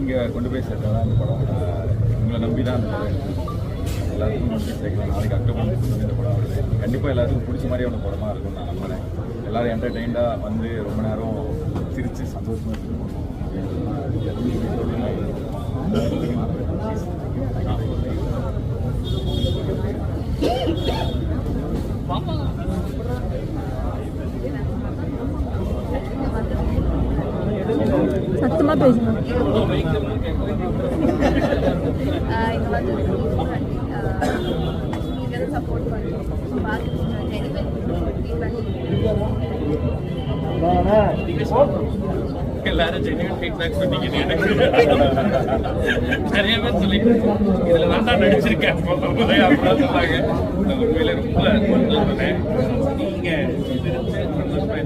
நீங்கள் கொண்டு போய் சேர்த்தா தான் இந்த படம் உங்களை நம்பி தான் அந்த படம் எல்லாத்துக்கும் கொண்டு போய் சேர்க்கலாம். நாளைக்கு அக்டோபர் இந்த படம் வருது. கண்டிப்பாக எல்லாத்துக்கும் பிடிச்ச மாதிரியான படமாக இருக்கும்னு நான் நம்புகிறேன். எல்லோரும் என்டர்டெயின்டாக வந்து ரொம்ப நேரம் சிரித்து சந்தோஷமாக இருக்கணும். சத்தமா பேசணும். சப்போர்ட் எல்லாரும் ஜென்யூன் ஃபீட்பேக் சொன்னீங்க. எனக்கு நிறைய பேர் சொல்லி இதில் நான் தான் நடிச்சிருக்கேன் அப்படிலாம் சொன்னாங்க. உண்மையில ரொம்ப சொன்னேன். நீங்கள் சந்தோஷமாக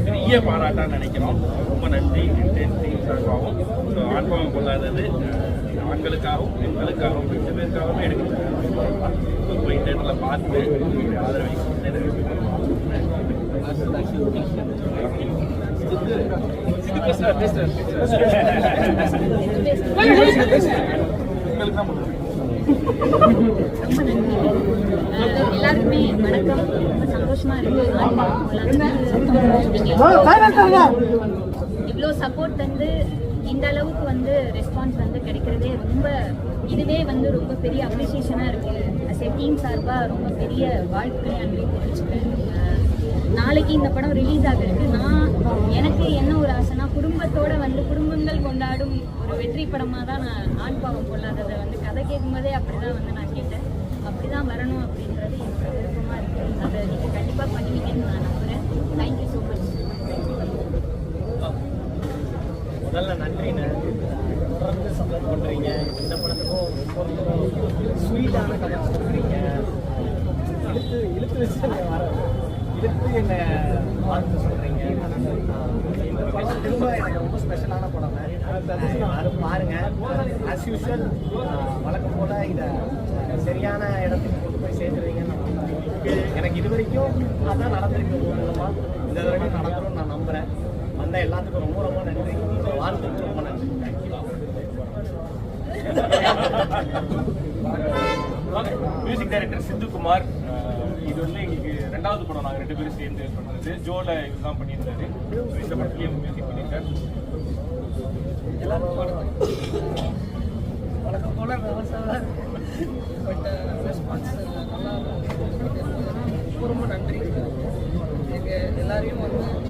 பெரிய பாராட்டான்னு நினைக்கிறோம். ரொம்ப நன்றி. டீம் சார்பாகவும் ஆன்பாவம் கொள்ளாதது ஆண்களுக்காகவும் பெண்களுக்காகவும் 2 பேருக்காகவும் எடுக்க போய் தேட்டரில் பார்த்து ஆதரவை எல்லாருக்குமே வணக்கம். ரொம்ப சந்தோஷமா இருக்கு. இவ்வளோ சப்போர்ட் தந்து இந்த அளவுக்கு வந்து ரெஸ்பான்ஸ் வந்து கிடைக்கிறதே ரொம்ப இதுவே வந்து ரொம்ப பெரிய அப்ரிசியேஷனாக இருக்குது. அஸ் எ டீம் சார்பாக ரொம்ப பெரிய வாழ்க்கை அன்பை தெரிவிச்சுக்கிறேன். நாளைக்கு இந்த படம் ரிலீஸ் ஆகிருக்கு. எனக்கு என்ன ஒரு ஆசைனா குடும்பத்தோடு வந்து குடும்பங்கள் கொண்டாடும் ஒரு வெற்றி படமாக தான் நான் ஆண்பாவம் கொள்ளாததை வந்து கதை கேட்கும்போதே அப்படி தான் வந்து நான் கேட்டேன். அப்படி தான் வரணும் அப்படின்றது என்னோட விருப்பமாக இருக்குது. அதை நீங்கள் கண்டிப்பாக பண்ணுவீங்கன்னு நான் நம்புகிறேன். Thank you so much. முதல்ல நன்றிண்ணே. தொடர்ந்து சப்போர்ட் பண்ணுறீங்க. இந்த படத்துக்கும் ரொம்ப ஸ்வீட்டான கதை சொல்கிறீங்க. இழுத்து வச்சு வர இழுத்து என்னை வாழ்த்து சொல்கிறீங்க. இந்த படம் திரும்ப எனக்கு ரொம்ப ஸ்பெஷலான படம். அது பாருங்கள். ஆஸ் யூஷுவல் வழக்கம் போல் இதை சரியான இடத்துக்கு கொண்டு போய் சேர்த்துருவீங்கன்னு எனக்கு இது வரைக்கும் அதான் நடந்திருக்கு. மூலமாக இந்த வரைக்கும் நடந்துடும் நான் நம்புகிறேன். வந்த எல்லாத்துக்கும் ரொம்ப ரொம்ப நன்றி. வாழ்த்துக்கு ரொம்ப நன்றி. Music director Siddhu Kumar. இது வந்து எங்களுக்கு 2வது படம். நாங்கள் 2 பேரும் சேர்ந்து பண்ணுறது. ஜோல இதுதான் பண்ணியிருந்தாரு. இந்த படத்துலேயும் மியூசிக் பண்ணியிருக்காரு. எல்லாரும் வழக்கம் போல விவசாயம் பட் ரெஸ்பான்ஸ் நல்லா ரொம்ப ரொம்ப நன்றி. எங்கள் எல்லாரையும் வந்து